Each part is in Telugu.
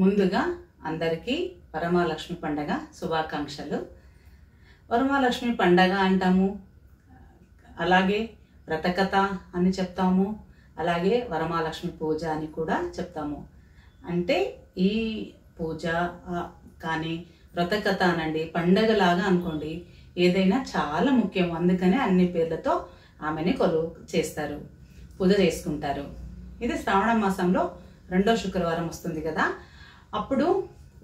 ముందుగా అందరికీ వరమహాలక్ష్మి పండగ శుభాకాంక్షలు. వరమహాలక్ష్మి పండగ అంటాము, అలాగే వ్రతకథ అని చెప్తాము, అలాగే వరమహాలక్ష్మి పూజ అని కూడా చెప్తాము. అంటే ఈ పూజ కానీ వ్రతకథ అనండి, పండగలాగా అనుకోండి, ఏదైనా చాలా ముఖ్యం. అందుకనే అన్ని పేర్లతో ఆమెని కొలువు చేస్తారు, పూజ చేసుకుంటారు. ఇది శ్రావణ మాసంలో 2వ శుక్రవారం వస్తుంది కదా, అప్పుడు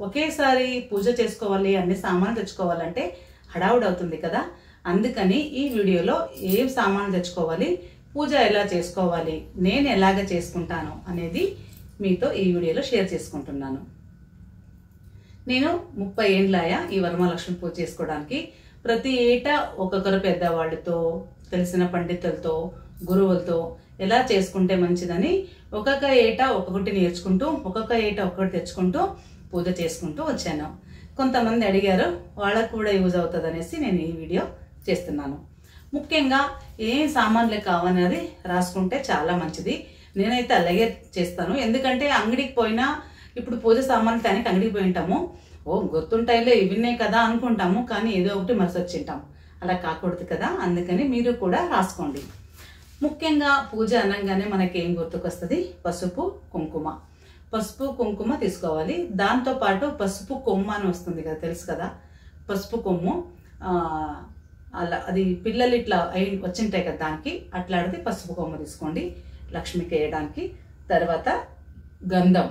ఒకేసారి పూజ చేసుకోవాలి, అన్ని సామాన్లు తెచ్చుకోవాలంటే హడావుడి అవుతుంది కదా. అందుకని ఈ వీడియోలో ఏ సామాన్లు తెచ్చుకోవాలి, పూజ ఎలా చేసుకోవాలి, నేను ఎలాగ చేసుకుంటాను అనేది మీతో ఈ వీడియోలో షేర్ చేసుకుంటున్నాను. నేను 30 ఏళ్ళాయా ఈ వరమహాలక్ష్మి పూజ చేసుకోవడానికి. ప్రతి ఏటా ఒక్కొక్కరు పెద్దవాళ్ళతో, తెలిసిన పండితులతో, గురువులతో ఎలా చేసుకుంటే మంచిదని ఒక్కొక్క ఏటా ఒక్కొక్కటి నేర్చుకుంటూ, ఒక్కొక్క ఏటా ఒక్కొక్కటి తెచ్చుకుంటూ పూజ చేసుకుంటూ వచ్చాను. కొంతమంది అడిగారు, వాళ్ళకు కూడా యూజ్ అవుతుంది అనేసి నేను ఈ వీడియో చేస్తున్నాను. ముఖ్యంగా ఏం సామాన్లు కావాలనేది రాసుకుంటే చాలా మంచిది. నేనైతే అలాగే చేస్తాను. ఎందుకంటే అంగడికి పోయినా, ఇప్పుడు పూజ సామాన్లు దానికి అంగడికి పోయి ఉంటాము, గుర్తుంటాయిలే ఇవిన్నే కదా అనుకుంటాము, కానీ ఏదో ఒకటి మరసొచ్చింటాం. అలా కాకూడదు కదా, అందుకని మీరు కూడా రాసుకోండి. ముఖ్యంగా పూజ అనగానే మనకి ఏం గుర్తుకొస్తుంది? పసుపు, కుంకుమ. పసుపు కుంకుమ తీసుకోవాలి. దాంతోపాటు పసుపు కొమ్ము అని వస్తుంది కదా, తెలుసు కదా, పసుపు కొమ్ము. అలా అది పిల్లలు ఇట్లా వచ్చింటాయి కదా, దానికి అట్లాడితే పసుపు కొమ్ము తీసుకోండి లక్ష్మికి వేయడానికి. తర్వాత గంధం,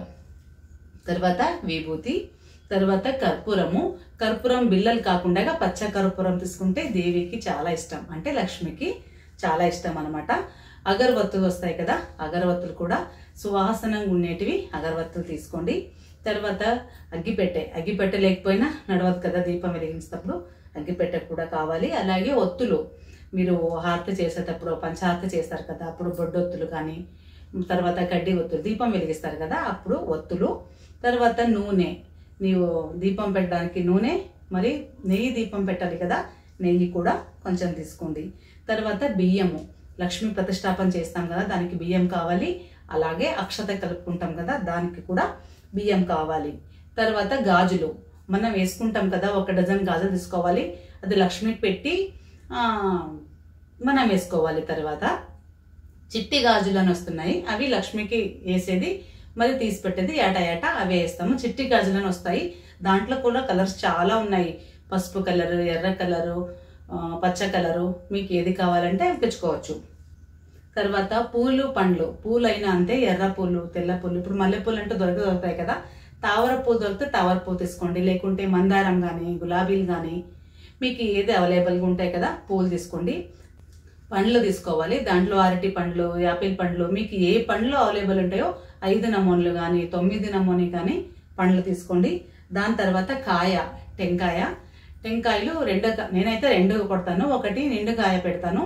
తర్వాత విభూతి, తర్వాత కర్పూరము. కర్పూరం బిళ్ళలు కాకుండా పచ్చ కర్పూరం తీసుకుంటే దేవికి చాలా ఇష్టం, అంటే లక్ష్మికి చాలా ఇష్టం అనమాట. అగరవత్తులు వస్తాయి కదా, అగరవత్తులు కూడా సువాసనంగా ఉండేటివి అగరవత్తులు తీసుకోండి. తర్వాత అగ్గిపెట్టె లేకపోయినా నడవదు కదా, దీపం వెలిగించేటప్పుడు అగ్గిపెట్టె కూడా కావాలి. అలాగే ఒత్తులు, మీరు హారతి చేసేటప్పుడు పంచహారతి చేస్తారు కదా, అప్పుడు బొడ్డొత్తులు కానీ, తర్వాత కడ్డీ ఒత్తులు, దీపం వెలిగిస్తారు కదా అప్పుడు ఒత్తులు. తర్వాత నూనె, నీవు దీపం పెట్టడానికి నూనె, మరి నెయ్యి దీపం పెట్టాలి కదా, నెయ్యి కూడా కొంచెం తీసుకోండి. తర్వాత బియ్యము, లక్ష్మీ ప్రతిష్టాపన చేస్తాం కదా, దానికి బియ్యం కావాలి. అలాగే అక్షత కలుపుకుంటాం కదా, దానికి కూడా బియ్యం కావాలి. తర్వాత గాజులు మనం వేసుకుంటాం కదా, 1 డజన్ గాజులు తీసుకోవాలి. అది లక్ష్మికి పెట్టి మనం వేసుకోవాలి. తర్వాత చిట్టి గాజులు అని వస్తున్నాయి, అవి లక్ష్మికి వేసేది, మరి తీసి పెట్టేది ఏటా అవి వేస్తాము. చిట్టి గాజులు అని వస్తాయి, దాంట్లో కూడా కలర్స్ చాలా ఉన్నాయి. పసుపు కలరు, ఎర్ర కలరు, పచ్చ కలరు, మీకు ఏది కావాలంటే అవి తెచ్చుకోవచ్చు. తర్వాత పూలు, పండ్లు. పూలు అయినా అంతే, ఎర్ర పూలు, తెల్ల పూలు. ఇప్పుడు మల్లెపూలు అంటే దొరుకుతాయి కదా, తావర పూలు దొరికితే తావర పూలు తీసుకోండి, లేకుంటే మందారం కానీ, గులాబీలు కానీ, మీకు ఏది అవైలబుల్గా ఉంటాయి కదా పూలు తీసుకోండి. పండ్లు తీసుకోవాలి, దాంట్లో అరటి పండ్లు, యాపిల్ పండ్లు, మీకు ఏ పండ్లు అవైలబుల్ ఉంటాయో 5 నమూనలు కానీ 9 నమూనీ కానీ పండ్లు తీసుకోండి. దాని తర్వాత కాయ, టెంకాయలు నేనైతే 2 కొడతాను. ఒకటి నిండు కాయ పెడతాను,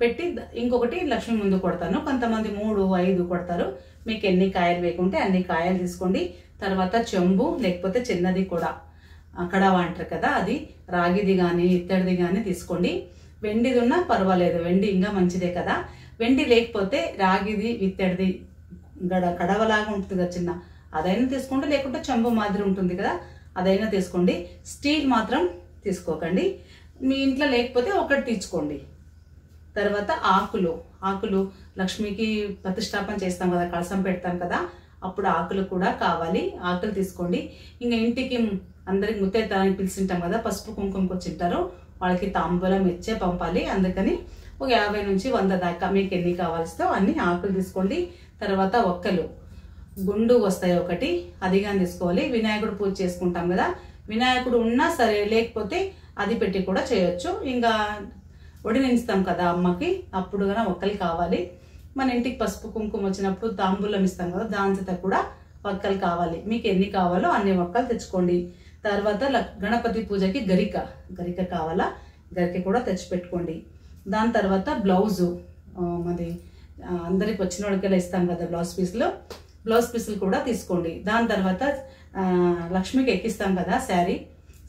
పెట్టి ఇంకొకటి లక్ష్మి ముందు కొడతాను. కొంతమంది 3, 5 కొడతారు. మీకు ఎన్ని కాయలు వేయకుంటే అన్ని కాయలు తీసుకోండి. తర్వాత చెంబు, లేకపోతే చిన్నది కూడా కడవ అంటారు కదా, అది రాగిది కానీ ఇత్తడిది కానీ తీసుకోండి. వెండిది ఉన్నా పర్వాలేదు, వెండి ఇంకా మంచిదే కదా. వెండి లేకపోతే రాగిది, ఇత్తడిది కడవలాగా ఉంటుంది కదా చిన్న, అదైనా తీసుకోండి, లేకుంటే చెంబు మాదిరి ఉంటుంది కదా, అదైనా తీసుకోండి. స్టీల్ మాత్రం తీసుకోకండి, మీ ఇంట్లో లేకపోతే ఒకటి తీసుకోండి. తర్వాత ఆకులు లక్ష్మికి ప్రతిష్టాపన చేస్తాం కదా, కలసం పెడతాం కదా, అప్పుడు ఆకులు కూడా కావాలి, ఆకులు తీసుకోండి. ఇంకా ఇంటికి అందరికి ముత్తైదులని పిలిచింటాం కదా, పసుపు కుంకుమకి వచ్చింటారు, వాళ్ళకి తాంబూలం ఇచ్చే పంపాలి. అందుకని ఒక 50 నుంచి 100 దాకా మీకు ఎన్ని కావాల్సితో అన్ని ఆకులు తీసుకోండి. తర్వాత ఒక్కలు, గుండు వస్తాయి ఒకటి, అది కానీ తీసుకోవాలి. వినాయకుడు పూజ చేసుకుంటాం కదా, వినాయకుడు ఉన్నా సరే, లేకపోతే అది పెట్టి కూడా చేయొచ్చు. ఇంకా వడినిస్తాం కదా అమ్మకి, అప్పుడు కానీ ఒక్కలు కావాలి. మన ఇంటికి పసుపు కుంకుమ వచ్చినప్పుడు తాంబూలం ఇస్తాం కదా, దాంతో కూడా ఒక్కలు కావాలి. మీకు ఎన్ని కావాలో అన్ని ఒక్కలు తెచ్చుకోండి. తర్వాత గణపతి పూజకి గరిక కావాలా, గరిక కూడా తెచ్చిపెట్టుకోండి. దాని తర్వాత బ్లౌజు, మరి అందరికి వచ్చిన వాళ్ళకి ఇస్తాం కదా బ్లౌజ్ పీసులు కూడా తీసుకోండి. దాని తర్వాత లక్ష్మికి ఎక్కిస్తాం కదా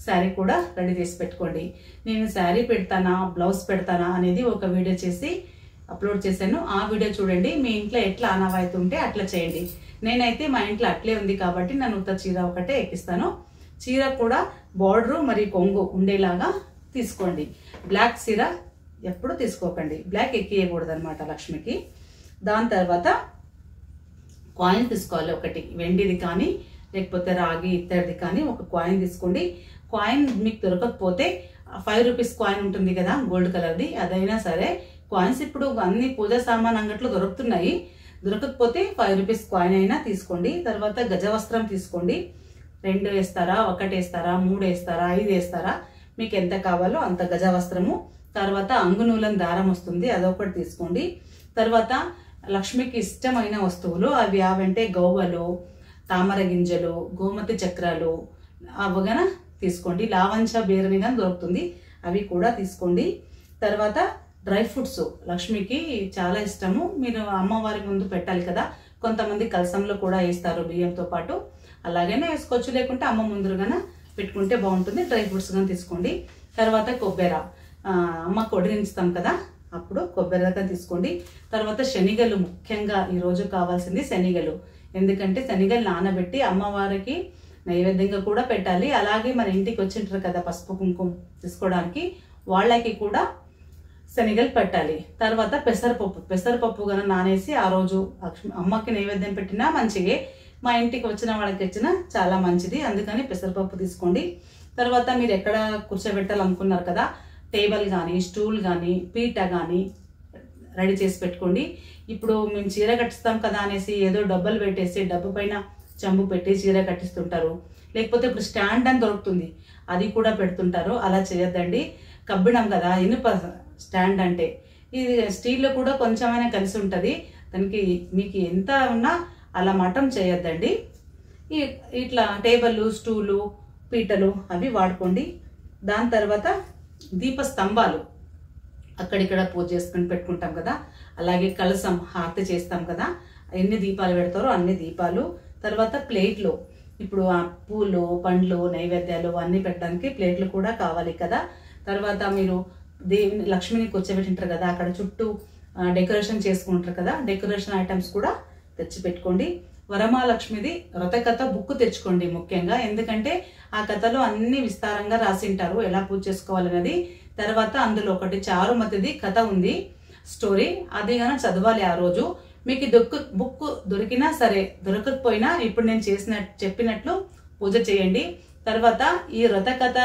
శారీ కూడా రెడీ చేసి పెట్టుకోండి. నేను శారీ పెడతానా, బ్లౌజ్ పెడతానా అనేది ఒక వీడియో చేసి అప్లోడ్ చేశాను, ఆ వీడియో చూడండి. మీ ఇంట్లో ఎట్లా ఆనవాయితీ ఉంటే అట్లా చేయండి. నేనైతే మా ఇంట్లో అట్లే ఉంది కాబట్టి నేను ఉత్త చీర ఒకటే ఎక్కిస్తాను. చీర కూడా బార్డరు మరియు కొంగు ఉండేలాగా తీసుకోండి. బ్లాక్ చీర ఎప్పుడు తీసుకోకండి, బ్లాక్ ఎక్కియకూడదు అనమాట లక్ష్మికి. దాని తర్వాత కాయిన్ తీసుకోవాలి ఒకటి, వెండిది కానీ లేకపోతే రాగి ఇత్తడిది కానీ ఒక కాయిన్ తీసుకోండి. కాయిన్ మీకు దొరకకపోతే 5 రూపీస్ కాయిన్ ఉంటుంది కదా గోల్డ్ కలర్ది, అదైనా సరే. కాయిన్స్ ఇప్పుడు అన్ని పూజా సామాన్ అంగట్లో దొరుకుతున్నాయి. దొరకకపోతే 5 రూపీస్ కాయిన్ అయినా తీసుకోండి. తర్వాత గజవస్త్రం తీసుకోండి. 2 వేస్తారా, 1 వేస్తారా, 3 వేస్తారా, 5 వేస్తారా, మీకు ఎంత కావాలో అంత గజవస్త్రము. తర్వాత అంగునూలం దారం వస్తుంది, అదొకటి తీసుకోండి. తర్వాత లక్ష్మికి ఇష్టమైన వస్తువులు అవి అవంటే గౌవలు, తామర గింజలు, గోమతి చక్రాలు అవగన తీసుకోండి. లావంచ బేరని కానీ దొరుకుతుంది, అవి కూడా తీసుకోండి. తర్వాత డ్రై ఫ్రూట్స్ లక్ష్మికి చాలా ఇష్టము. మీరు అమ్మవారి ముందు పెట్టాలి కదా, కొంతమంది కలసంలో కూడా వేస్తారు బియ్యంతో పాటు, అలాగైనా వేసుకోవచ్చు, లేకుంటే అమ్మ ముందుగానే పెట్టుకుంటే బాగుంటుంది. డ్రై ఫ్రూట్స్ కానీ తీసుకోండి. తర్వాత కొబ్బెర, అమ్మకు వడ్డించుతాం కదా అప్పుడు కొబ్బెరగా తీసుకోండి. తర్వాత శనిగలు, ముఖ్యంగా ఈరోజు కావాల్సింది శనిగలు. ఎందుకంటే శనిగలు నానబెట్టి అమ్మవారికి నైవేద్యంగా కూడా పెట్టాలి. అలాగే మన ఇంటికి వచ్చింటారు కదా పసుపు కుంకుమ తీసుకోవడానికి, వాళ్ళకి కూడా శనిగలు పెట్టాలి. తర్వాత పెసరపప్పు కనుక నానేసి ఆ రోజు అమ్మకి నైవేద్యం పెట్టినా మంచిగే, మా ఇంటికి వచ్చిన వాళ్ళకి ఇచ్చినా చాలా మంచిది. అందుకని పెసరపప్పు తీసుకోండి. తర్వాత మీరు ఎక్కడ కూర్చోబెట్టాలనుకున్నారు కదా, టేబుల్ కానీ స్టూల్ కానీ పీట కానీ రెడీ చేసి పెట్టుకోండి. ఇప్పుడు మేము చీర కట్టిస్తాం కదా అనేసి ఏదో డబ్బలు పెట్టేసి డబ్బు పైన చెంబు పెట్టి చీర కట్టిస్తుంటారు. లేకపోతే ఇప్పుడు స్టాండ్ అని దొరుకుతుంది, అది కూడా పెడుతుంటారు. అలా చేయొద్దండి. కబ్బిణం కదా ఇనుప స్టాండ్ అంటే, ఇది స్టీల్లో కూడా కొంచెమైనా కలిసి ఉంటుంది. దానికి మీకు ఎంత ఉన్నా అలా మటం చేయొద్దండి. ఇట్లా టేబుల్, స్టూలు, పీటలు అవి వాడుకోండి. దాని తర్వాత దీపస్తంభాలు అక్కడిక్కడ పూజ చేసుకుని పెట్టుకుంటాం కదా, అలాగే కలసం హారతి చేస్తాం కదా, ఎన్ని దీపాలు పెడతారో అన్ని దీపాలు. తర్వాత ప్లేట్లు, ఇప్పుడు ఆ పూలు, పండ్లు, నైవేద్యాలు అన్నీ పెట్టడానికి ప్లేట్లు కూడా కావాలి కదా. తర్వాత మీరు దేవుని లక్ష్మిని కూర్చోబెట్టింటారు కదా, అక్కడ చుట్టూ డెకరేషన్ చేసుకుంటారు కదా, డెకరేషన్ ఐటమ్స్ కూడా తెచ్చి పెట్టుకోండి. వరమహాలక్ష్మిది వ్రతకథ బుక్ తెచ్చుకోండి ముఖ్యంగా, ఎందుకంటే ఆ కథలో అన్ని విస్తారంగా రాసింటారు ఎలా పూజ చేసుకోవాలన్నది. తర్వాత అందులో ఒకటి చారుమతిది కథ ఉంది, స్టోరీ, అది గాన చదవాలి ఆ రోజు. మీకు బుక్ దొరికినా సరే, దొరకకపోయినా ఇప్పుడు నేను చెప్పినట్లు పూజ చేయండి. తర్వాత ఈ వ్రత కథ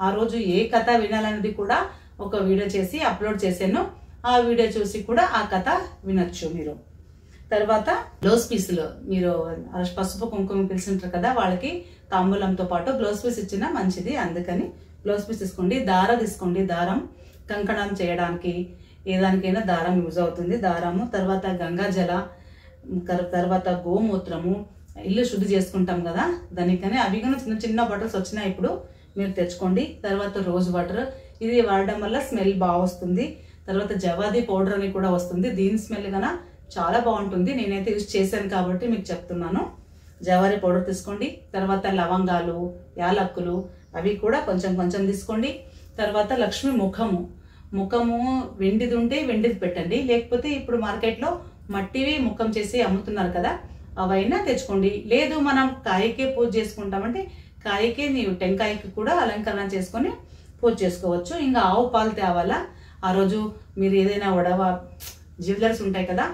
ఆ రోజు ఏ కథ వినాలనేది కూడా ఒక వీడియో చేసి అప్లోడ్ చేశాను, ఆ వీడియో చూసి కూడా ఆ కథ వినొచ్చు మీరు. తర్వాత బ్లౌజ్ పీసులు, మీరు పసుపు కుంకుమ పిలిచింటారు కదా, వాళ్ళకి తాంబూలంతో పాటు బ్లౌజ్ పీస్ ఇచ్చినా మంచిది, అందుకని బ్లౌజ్ పీస్ తీసుకోండి. దారం తీసుకోండి, దారం కంకణం చేయడానికి ఏదానికైనా దారం యూజ్ అవుతుంది, దారము. తర్వాత గంగాజల, తర్వాత గోమూత్రము, ఇల్లు శుద్ధి చేసుకుంటాం కదా దానికని అవి కూడా చిన్న చిన్న బాటిల్స్ వచ్చినాయి, ఇప్పుడు మీరు తెచ్చుకోండి. తర్వాత రోజ్ వాటర్, ఇది వాడడం వల్ల స్మెల్ బాగా వస్తుంది. తర్వాత జవాది పౌడర్ అని కూడా వస్తుంది, దీని స్మెల్ కన్నా చాలా బాగుంటుంది. నేనైతే యూజ్ చేశాను కాబట్టి మీకు చెప్తున్నాను. జవారి పౌడర్ తీసుకోండి. తర్వాత లవంగాలు, యాలక్కులు అవి కూడా కొంచెం కొంచెం తీసుకోండి. తర్వాత లక్ష్మి ముఖము వెండిది ఉంటే వెండిది పెట్టండి, లేకపోతే ఇప్పుడు మార్కెట్లో మట్టివి ముఖం చేసి అమ్ముతున్నారు కదా, అవైనా తెచ్చుకోండి. లేదు మనం కాయకే పూజ చేసుకుంటామంటే కాయకే టెంకాయకి కూడా అలంకరణ చేసుకొని పూజ చేసుకోవచ్చు. ఇంకా ఆవు పాలు తేవాలా ఆ రోజు. మీరు ఏదైనా వడవ జ్యువెలర్స్ ఉంటాయి కదా,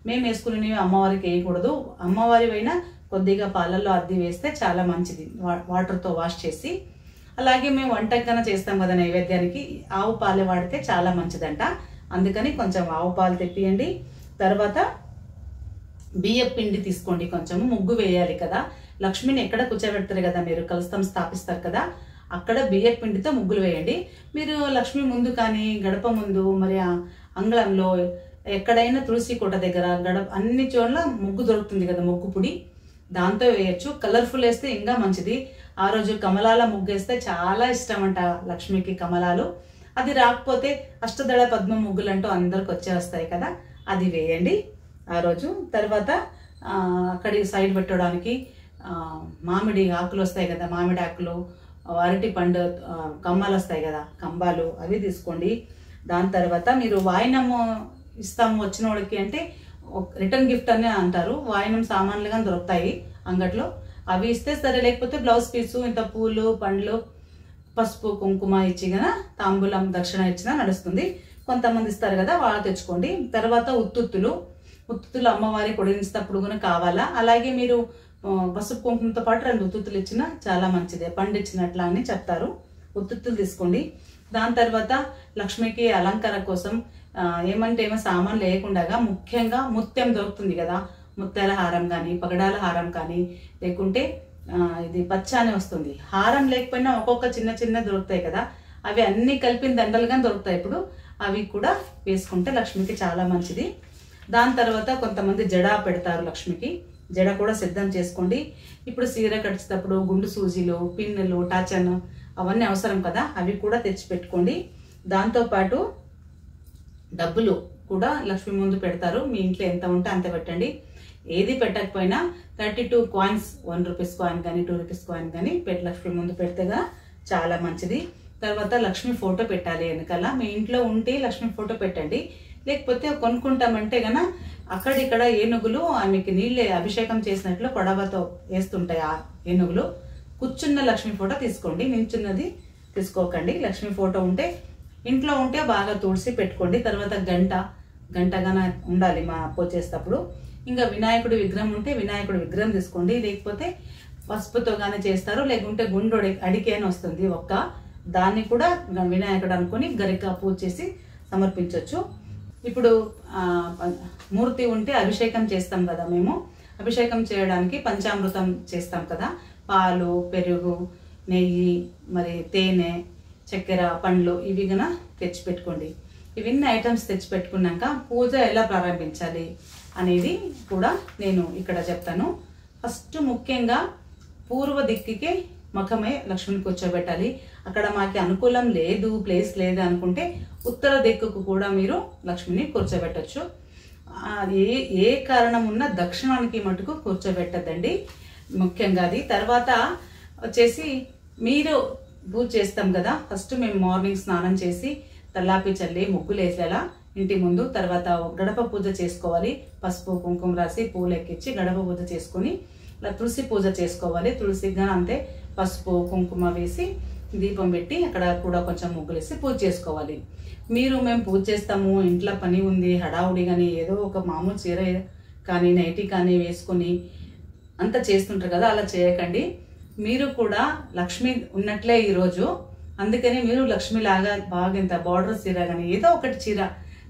మేము వేసుకునేవి అమ్మవారికి వేయకూడదు. అమ్మవారి అయినా కొద్దిగా పాలల్లో అద్ది వేస్తే చాలా మంచిది, వాటర్తో వాష్ చేసి. అలాగే మేము వంటకన్నా చేస్తాం కదా నైవేద్యానికి, ఆవు పాలు వాడితే చాలా మంచిదంట, అందుకని కొంచెం ఆవు పాలు తెప్పియండి. తర్వాత బియ్యం పిండి తీసుకోండి, కొంచెము ముగ్గు వేయాలి కదా, లక్ష్మిని ఎక్కడ కూర్చోబెడతారు కదా మీరు, కలసం స్థాపిస్తారు కదా, అక్కడ బియ్యం పిండితో ముగ్గులు వేయండి. మీరు లక్ష్మి ముందు కానీ గడప ముందు, మరి అంగళంలో ఎక్కడైనా తులసి కోట దగ్గర, గడప అన్ని చోట్ల ముగ్గు దొరుకుతుంది కదా, ముగ్గు పొడి, దాంతో వేయచ్చు. కలర్ఫుల్ వేస్తే ఇంకా మంచిది. ఆ రోజు కమలాల ముగ్గు వేస్తే చాలా ఇష్టం అంట లక్ష్మికి కమలాలు. అది రాకపోతే అష్టదళ పద్మ ముగ్గులు అంటూ అందరికి వచ్చేస్తాయి కదా, అది వేయండి ఆ రోజు. తర్వాత అక్కడి సైడ్ పెట్టడానికి మామిడి ఆకులు వస్తాయి కదా, మామిడి ఆకులు, అరటి పండు కమ్మలు వస్తాయి కదా, కంబాలు, అవి తీసుకోండి. దాని తర్వాత మీరు వాయినము ఇస్తాము వచ్చిన వాళ్ళకి అంటే రిటర్న్ గిఫ్ట్ అని అంటారు. వాయనం సామాన్లు కానీ దొరుకుతాయి అంగట్లో, అవి ఇస్తే సరే. లేకపోతే బ్లౌజ్ పీసు, ఇంత పూలు పండ్లు పసుపు కుంకుమ ఇచ్చి కదా తాంబూలం దక్షిణ ఇచ్చినా నడుస్తుంది. కొంతమంది ఇస్తారు కదా వాళ్ళు తెచ్చుకోండి. తర్వాత ఉత్తుత్తులు అమ్మవారి పొడిగించేటప్పుడు కూడా కావాలా. అలాగే మీరు పసుపు కుంకుమతో పాటు 2 ఉత్తుత్తులు ఇచ్చినా చాలా మంచిదే, పండు ఇచ్చినట్లా అని చెప్తారు. ఉత్తుత్తులు తీసుకోండి. దాని తర్వాత లక్ష్మికి అలంకారం కోసం ఏమో సామాన్ లేకుండా ముఖ్యంగా ముత్యం దొరుకుతుంది కదా, ముత్యాల హారం కానీ పగడాల హారం కానీ, లేకుంటే ఇది పచ్చ అని వస్తుంది. హారం లేకపోయినా ఒక్కొక్క చిన్న చిన్న దొరుకుతాయి కదా, అవి అన్ని కలిపిన దండలుగా దొరుకుతాయి. ఇప్పుడు అవి కూడా వేసుకుంటే లక్ష్మికి చాలా మంచిది. దాని తర్వాత కొంతమంది జడ పెడతారు లక్ష్మికి, జడ కూడా సిద్ధం చేసుకోండి. ఇప్పుడు సీర కట్టేటప్పుడు గుండు సూజీలు, పిన్నులు, టాచన్ అవన్నీ అవసరం కదా, అవి కూడా తెచ్చి పెట్టుకోండి. దాంతోపాటు డబ్బులు కూడా లక్ష్మి ముందు పెడతారు. మీ ఇంట్లో ఎంత ఉంటే అంత పెట్టండి. ఏది పెట్టకపోయినా 32 కాయిన్స్, 1 రూపీస్ కాయిన్ కానీ 2 రూపీస్ కాయిన్ కానీ లక్ష్మి ముందు పెడితేగా చాలా మంచిది. తర్వాత లక్ష్మి ఫోటో పెట్టాలి వెనకాల. మీ ఇంట్లో ఉంటే లక్ష్మి ఫోటో పెట్టండి. లేకపోతే కొనుక్కుంటామంటే గన అక్కడిక్కడ ఏనుగులు ఆమెకి నీళ్ళే అభిషేకం చేసినట్లు కొడవతో వేస్తుంటాయి. ఆ ఏనుగులు కూర్చున్న లక్ష్మి ఫోటో తీసుకోండి, నించున్నది తీసుకోకండి. లక్ష్మి ఫోటో ఉంటే ఇంట్లో ఉంటే బాగా తుడిసి పెట్టుకోండి. తర్వాత గంటగాన ఉండాలి మా పూజ చేసేటప్పుడు. ఇంకా వినాయకుడి విగ్రహం ఉంటే వినాయకుడి విగ్రహం తీసుకోండి. లేకపోతే పసుపుతో కానీ చేస్తారు, లేకుంటే గుండు అడికి అని వస్తుంది దాన్ని కూడా వినాయకుడు అనుకుని గరిక పూజ చేసి సమర్పించవచ్చు. ఇప్పుడు మూర్తి ఉంటే అభిషేకం చేస్తాం కదా, మేము అభిషేకం చేయడానికి పంచామృతం చేస్తాం కదా, పాలు, పెరుగు, నెయ్యి, మరి తేనె, చక్కెర, పండ్లు ఇవి గన తెచ్చిపెట్టుకోండి. ఇవన్నీ ఐటమ్స్ తెచ్చిపెట్టుకున్నాక పూజ ఎలా ప్రారంభించాలి అనేది కూడా నేను ఇక్కడ చెప్తాను. ఫస్ట్ ముఖ్యంగా పూర్వ దిక్కుకే ముఖమే లక్ష్మిని కూర్చోబెట్టాలి. అక్కడ మాకు అనుకూలం లేదు, ప్లేస్ లేదు అనుకుంటే ఉత్తర దిక్కుకు కూడా మీరు లక్ష్మిని కూర్చోబెట్టచ్చు. ఏ కారణం ఉన్నా దక్షిణానికి మటుకు కూర్చోబెట్టద్దండి ముఖ్యంగా అది. తర్వాత వచ్చేసి మీరు పూజ చేస్తాం కదా, ఫస్ట్ మేము మార్నింగ్ స్నానం చేసి తల్లాపి చల్లి ముగ్గులు వేసేలా ఇంటి ముందు. తర్వాత గడప పూజ చేసుకోవాలి, పసుపు కుంకుమ రాసి పూలు ఎక్కించి గడప పూజ చేసుకుని ఇలా తులసి పూజ చేసుకోవాలి. తులసిగా అంతే పసుపు కుంకుమ వేసి దీపం పెట్టి అక్కడ కూడా కొంచెం ముగ్గులు వేసి పూజ చేసుకోవాలి. మేము పూజ చేస్తాము, ఇంట్లో పని ఉంది, హడావుడి కానీ ఏదో ఒక మామూలు చీర కానీ నైటీ కానీ వేసుకొని అంతా చేస్తుంటారు కదా, అలా చేయకండి. మీరు కూడా లక్ష్మి ఉన్నట్లే ఈరోజు, అందుకని మీరు లక్ష్మిలాగా బాగా ఇంత బార్డర్ చీర కానీ ఏదో ఒకటి చీర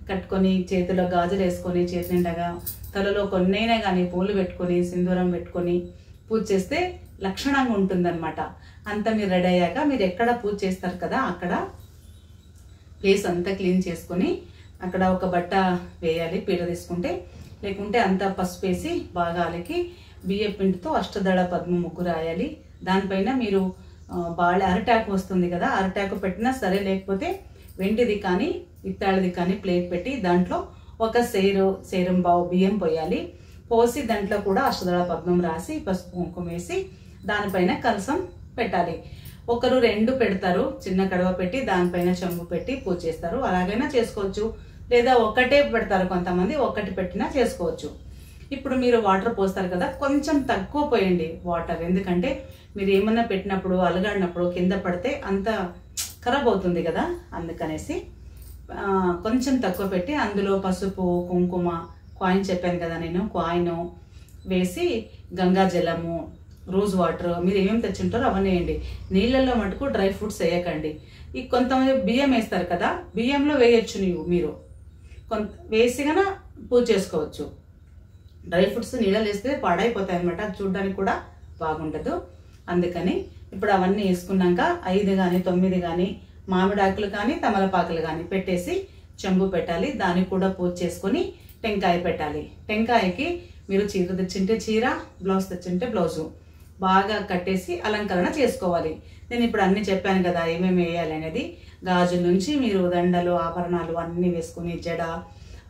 కట్టుకొని చేతిలో గాజులు వేసుకొని చేతి నిండగా తలలో కొన్నైనా కానీ పూలు పెట్టుకొని సింధూరం పెట్టుకొని పూజ చేస్తే లక్షణంగా ఉంటుందన్నమాట. అంతా మీరు రెడీ అయ్యాక మీరు ఎక్కడ పూజ చేస్తారు కదా అక్కడ ప్లేస్ అంతా క్లీన్ చేసుకొని అక్కడ ఒక బట్ట వేయాలి, పీట తీసుకుంటే. లేకుంటే అంతా పసుపు వేసి బాగా అలికి బియ్య పిండితో అష్టదళ పద్మ ముగ్గు రాయాలి. దానిపైన మీరు అరటాకు వస్తుంది కదా, అరటాకు పెట్టినా సరే, లేకపోతే వెంటిది కానీ ఇత్తాళది కానీ ప్లేట్ పెట్టి దాంట్లో ఒక సేరం బావు బియ్యం పోయాలి. పోసి దాంట్లో కూడా అష్టదళ పద్మం రాసి పసుపు కుంకుమ వేసి దానిపైన కలసం పెట్టాలి. ఒకరు 2 పెడతారు, చిన్న కడవ పెట్టి దానిపైన చెంబు పెట్టి పూజ చేస్తారు. అలాగైనా చేసుకోవచ్చు, లేదా ఒకటే పెడతారు కొంతమంది, ఒకటి పెట్టినా చేసుకోవచ్చు. ఇప్పుడు మీరు వాటర్ పోస్తారు కదా, కొంచెం తక్కువ పోయండి వాటర్. ఎందుకంటే మీరు ఏమన్నా పెట్టినప్పుడు అలగాడినప్పుడు కింద పడితే అంత ఖరాబ్ అవుతుంది కదా, అందుకనేసి కొంచెం తక్కువ పెట్టి అందులో పసుపు కుంకుమ కాయిన్ చెప్పాను కదా నేను, కాయిన్ వేసి గంగా జలము, రోజ్ వాటర్ మీరు ఏమేమి తెచ్చుంటారో అవన్నీ వేయండి. నీళ్ళల్లో మటుకు డ్రై ఫ్రూట్స్ వేయకండి. ఈ కొంతమంది బియ్యం వేస్తారు కదా, బియ్యంలో వేయచ్చు మీరు వేసిగా పూజ చేసుకోవచ్చు. డ్రై ఫ్రూట్స్ నీళ్ళలో వేస్తే పాడైపోతాయి అనమాట, చూడడానికి కూడా బాగుండదు. అందుకని ఇప్పుడు అవన్నీ వేసుకున్నాక 5 కానీ 9 కానీ మామిడాకులు కానీ తమలపాకులు కానీ పెట్టేసి చెంబు పెట్టాలి. దానికి కూడా పూజ చేసుకొని టెంకాయ పెట్టాలి. టెంకాయకి మీరు చీర తెచ్చింటే చీర, బ్లౌజ్ తెచ్చింటే బ్లౌజు బాగా కట్టేసి అలంకరణ చేసుకోవాలి. నేను ఇప్పుడు అన్ని చెప్పాను కదా ఏమేమి వేయాలి అనేది. గాజుల నుంచి మీరు దండలు, ఆభరణాలు అన్నీ వేసుకుని జడ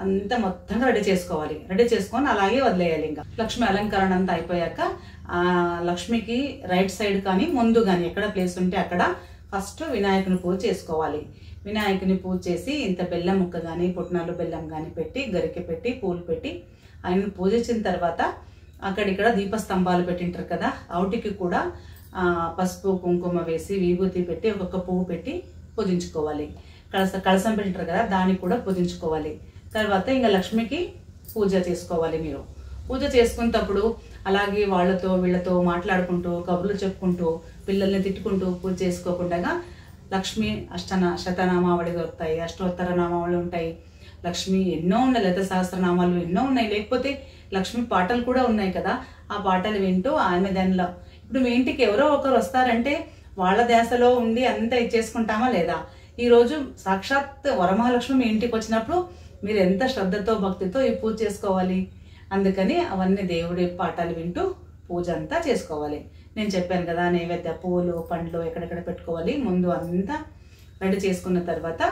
అంతా మొత్తంగా రెడీ చేసుకోవాలి. రెడీ చేసుకొని అలాగే వదిలేయాలి. ఇంకా లక్ష్మి అలంకరణ అంతా అయిపోయాక లక్ష్మికి రైట్ సైడ్ కానీ ముందు కానీ ఎక్కడ ప్లేస్ ఉంటే అక్కడ ఫస్ట్ వినాయకుని పూజ చేసుకోవాలి. వినాయకుని పూజ చేసి ఇంత బెల్లం ముక్క కానీ పుట్నాలు బెల్లం కానీ పెట్టి గరికె పెట్టి పూలు పెట్టి ఆయన పూజించిన తర్వాత అక్కడిక్కడ దీపస్తంభాలు పెట్టింటారు కదా, వాటికి కూడా పసుపు కుంకుమ వేసి విభూతి పెట్టి ఒక్కొక్క పువ్వు పెట్టి పూజించుకోవాలి. కలసం పెట్టింటారు కదా, దాన్ని కూడా పూజించుకోవాలి. తర్వాత ఇంకా లక్ష్మికి పూజ చేసుకోవాలి. మీరు పూజ చేసుకునేటప్పుడు అలాగే వాళ్ళతో వీళ్ళతో మాట్లాడుకుంటూ కబుర్లు చెప్పుకుంటూ పిల్లల్ని తిట్టుకుంటూ పూజ చేసుకోకుండా లక్ష్మి శతనామావళి దొరుకుతాయి, అష్టోత్తర నామావళి ఉంటాయి. లక్ష్మి ఎన్నో ఉన్నాయి, లలిత సహస్రనామాలు ఎన్నో ఉన్నాయి. లేకపోతే లక్ష్మి పాటలు కూడా ఉన్నాయి కదా, ఆ పాటలు వింటూ ఆమె దానిలో ఇప్పుడు మీ ఇంటికి ఎవరో ఒకరు వస్తారంటే వాళ్ళ ధ్యాసలో ఉండి అంతా ఇచ్చేసుకుంటామా లేదా? ఈరోజు సాక్షాత్ వరమహాలక్ష్మి మీ ఇంటికి వచ్చినప్పుడు మీరు ఎంత శ్రద్ధతో భక్తితో ఈ పూజ చేసుకోవాలి. అందుకని అవన్నీ దేవుడి పాటలు వింటూ పూజ అంతా చేసుకోవాలి. నేను చెప్పాను కదా, నైవేద్య పూలు పండ్లు ఎక్కడెక్కడ పెట్టుకోవాలి. ముందు అంతా రెడీ చేసుకున్న తర్వాత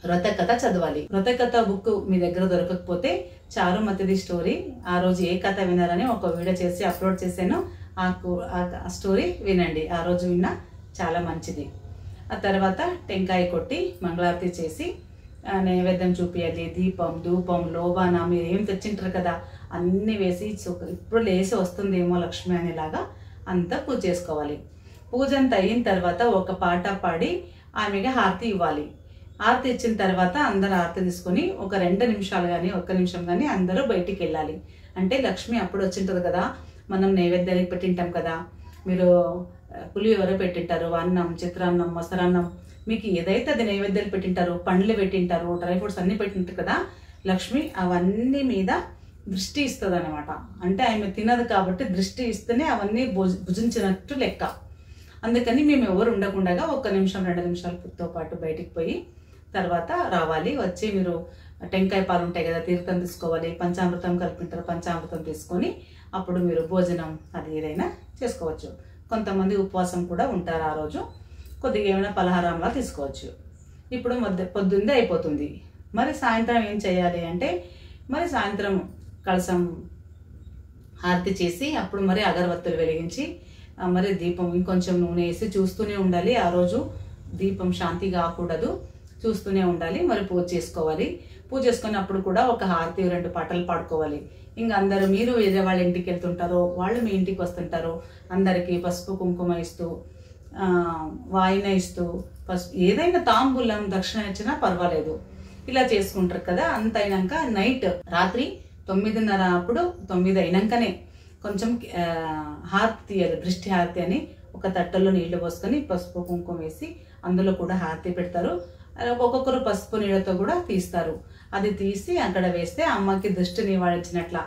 వ్రతకథ చదవాలి. వ్రతకథ బుక్ మీ దగ్గర దొరకకపోతే చారుమతిది స్టోరీ ఆ రోజు ఏ కథ వినారని ఒక వీడియో చేసి అప్లోడ్ చేశాను. ఆ స్టోరీ వినండి, ఆ రోజు విన్నా చాలా మంచిది. ఆ తర్వాత టెంకాయ కొట్టి మంగళారతి చేసి నైవేద్యం చూపించాలి. దీపం ధూపం లోబాన మీరు ఏం తెచ్చింటారు కదా అన్నీ వేసి ఇప్పుడు లేసి వస్తుందేమో లక్ష్మి అనేలాగా అంతా పూజ చేసుకోవాలి. పూజ అంతా అయిన తర్వాత ఒక పాట పాడి ఆమెకి హారతి ఇవ్వాలి. హారతి ఇచ్చిన తర్వాత అందరు హారతి తీసుకొని ఒక 2 నిమిషాలు కానీ 1 నిమిషం కానీ అందరూ బయటికి వెళ్ళాలి. అంటే లక్ష్మి అప్పుడు వచ్చింటుంది కదా, మనం నైవేద్యానికి పెట్టింటాం కదా, మీరు పులిహోర పెట్టింటారు, అన్నం చిత్రాన్నం మొసరన్నం మీకు ఏదైతే అది నైవేద్యాలు పెట్టింటారు, పండ్లు పెట్టింటారు, డ్రై ఫ్రూట్స్ అన్నీ పెట్టింటారు కదా, లక్ష్మి అవన్నీ మీద దృష్టి ఇస్తుంది అనమాట. అంటే ఆమె తినదు కాబట్టి దృష్టి ఇస్తేనే అవన్నీ భుజించినట్టు లెక్క. అందుకని మేము ఎవరు ఉండకుండా 1 నిమిషం 2 నిమిషాలతో పాటు బయటికి పోయి తర్వాత రావాలి. వచ్చి మీరు టెంకాయ పాలు ఉంటాయి కదా, తీర్థం తీసుకోవాలి. పంచామృతం కలిపింటారు, పంచామృతం తీసుకొని అప్పుడు మీరు భోజనం అది ఏదైనా చేసుకోవచ్చు. కొంతమంది ఉపవాసం కూడా ఉంటారు, ఆ రోజు కొద్దిగా ఏమైనా పలహారంలా తీసుకోవచ్చు. ఇప్పుడు పొద్దున్నే అయిపోతుంది. మరి సాయంత్రం ఏం చేయాలి అంటే, మరి సాయంత్రం కలసం హారతి చేసి అప్పుడు మరి అగరబత్తులు వెలిగించి మరి దీపం ఇంకొంచెం నూనె వేసి చూస్తూనే ఉండాలి. ఆ రోజు దీపం శాంతి కాకూడదు, చూస్తూనే ఉండాలి. మరి పూజ చేసుకోవాలి. పూజ చేసుకున్నప్పుడు కూడా ఒక హారతి 2 పాటలు పాడుకోవాలి. ఇంకా అందరూ మీరు వేరే వాళ్ళ ఇంటికి వెళ్తుంటారో వాళ్ళు మీ ఇంటికి వస్తుంటారో అందరికీ పసుపు కుంకుమ ఇస్తూ వాయిన ఇస్తూ ఏదైనా తాంబూలం దక్షిణ ఇచ్చినా పర్వాలేదు, ఇలా చేసుకుంటారు కదా. అంత అయినాక నైట్ రాత్రి 9:30 అప్పుడు 9 అయినాకనే కొంచెం హారతి తీయాలి. దృష్టి హారతి అని ఒక తట్టలో నీళ్లు పోసుకొని పసుపు కుంకుమ వేసి అందులో కూడా హారతి పెడతారు. ఒక్కొక్కరు పసుపు నీళ్ళతో కూడా తీస్తారు. అది తీసి అక్కడ వేస్తే అమ్మకి దృష్టి నివారించినట్ల.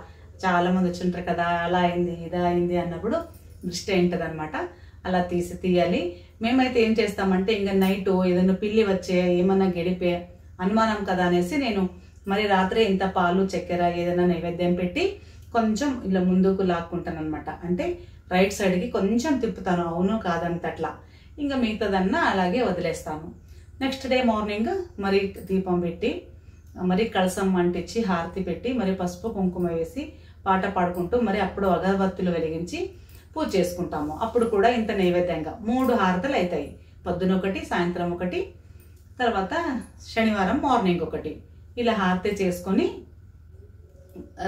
చాలా మంది వచ్చింటారు కదా, అలా అయింది ఇదా అయింది అన్నప్పుడు దృష్టి అయింటది అనమాట. అలా తీయాలి. మేమైతే ఏం చేస్తామంటే ఇంకా నైట్ ఏదైనా పిల్లి వచ్చే ఏమన్నా గడిపే అనుమానం కదా అనేసి నేను మరి రాత్రి ఇంత పాలు చక్కెర ఏదైనా నైవేద్యం పెట్టి కొంచెం ఇలా ముందుకు లాక్కుంటాను అనమాట. అంటే రైట్ సైడ్కి కొంచెం తిప్పుతాను, అవును కాదంతట్లా. ఇంకా మిగతాదన్నా అలాగే వదిలేస్తాను. నెక్స్ట్ డే మార్నింగ్ మరి దీపం పెట్టి మరి కలసం అంటించి హారతి పెట్టి మరి పసుపు కుంకుమ వేసి పాట పాడుకుంటూ మరి అప్పుడు అగరబత్తులు వెలిగించి పూజ చేసుకుంటాము. అప్పుడు కూడా ఇంత నైవేద్యంగా 3 హారతలు అవుతాయి. పొద్దున ఒకటి, సాయంత్రం ఒకటి, తర్వాత శనివారం మార్నింగ్ ఒకటి. ఇలా హారతి చేసుకొని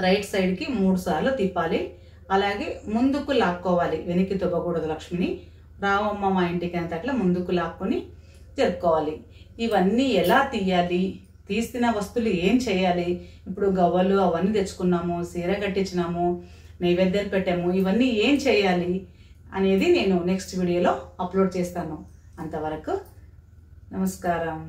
రైట్ సైడ్కి 3 సార్లు తిప్పాలి. అలాగే ముందుకు లాక్కోవాలి, వెనక్కి తొవ్వకూడదు లక్ష్మిని. రావమ్మ మా ఇంటికి అంత అట్లా ముందుకు లాక్కొని జరుపుకోవాలి. ఇవన్నీ ఎలా తీయాలి, తీసిన వస్తువులు ఏం చేయాలి, ఇప్పుడు గవ్వలు అవన్నీ తెచ్చుకున్నాము, సీర కట్టించినాము, నైవేద్యాలు పెట్టాము, ఇవన్నీ ఏం చేయాలి అనేది నేను నెక్స్ట్ వీడియోలో అప్లోడ్ చేస్తాను. అంతవరకు నమస్కారం.